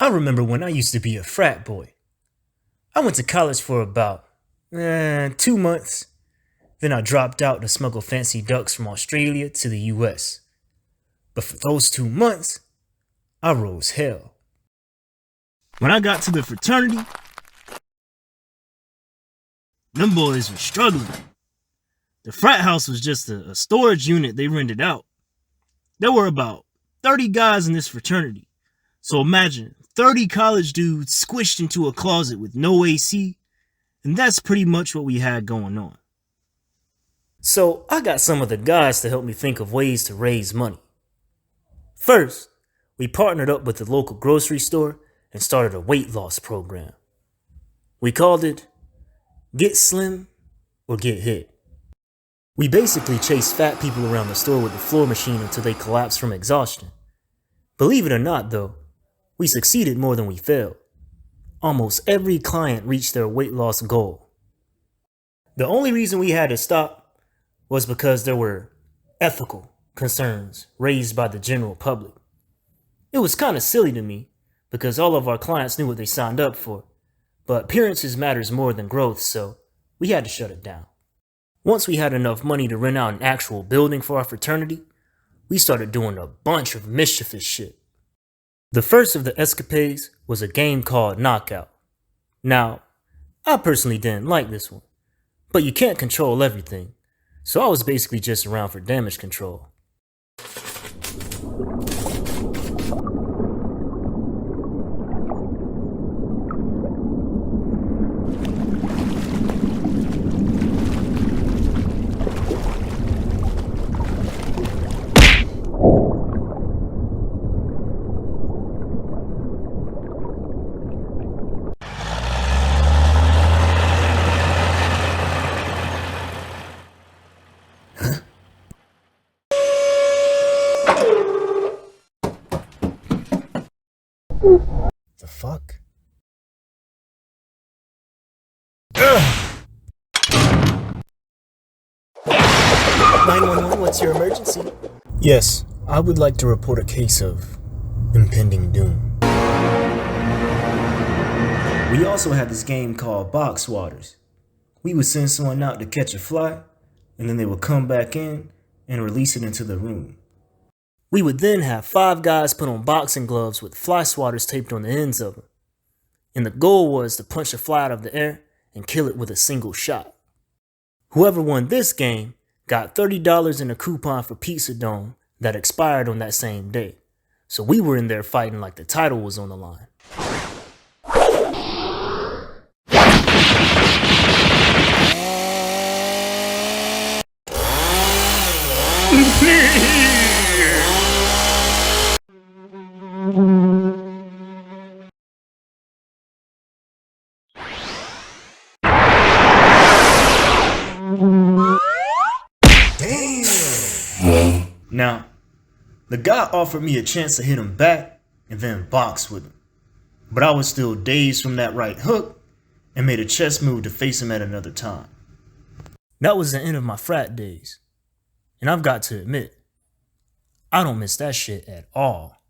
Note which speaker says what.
Speaker 1: I remember when I used to be a frat boy. I went to college for about 2 months. Then I dropped out to smuggle fancy ducks from Australia to the US. But for those 2 months, I rose hell. When I got to the fraternity, them boys were struggling. The frat house was just a storage unit they rented out. There were about 30 guys in this fraternity. So imagine 30 college dudes squished into a closet with no AC, and that's pretty much what we had going on. So I got some of the guys to help me think of ways to raise money. First, we partnered up with the local grocery store and started a weight loss program. We called it Get Slim or Get Hit. We basically chased fat people around the store with the floor machine until they collapsed from exhaustion. Believe it or not though, we succeeded more than we failed. Almost every client reached their weight loss goal. The only reason we had to stop was because there were ethical concerns raised by the general public. It was kind of silly to me because all of our clients knew what they signed up for, but appearances matters more than growth, so we had to shut it down. Once we had enough money to rent out an actual building for our fraternity, we started doing a bunch of mischievous shit. The first of the escapades was a game called Knockout. Now, I personally didn't like this one, but you can't control everything, so I was basically just around for damage control. The fuck? 911, what's your emergency? Yes, I would like to report a case of impending doom. We also had this game called Box Waters. We would send someone out to catch a fly, and then they would come back in and release it into the room. We would then have 5 guys put on boxing gloves with fly swatters taped on the ends of them. And the goal was to punch a fly out of the air and kill it with a single shot. Whoever won this game got $30 in a coupon for Pizza Dome that expired on that same day. So we were in there fighting like the title was on the line. Now, the guy offered me a chance to hit him back and then box with him. But I was still dazed from that right hook and made a chest move to face him at another time. That was the end of my frat days. And I've got to admit, I don't miss that shit at all.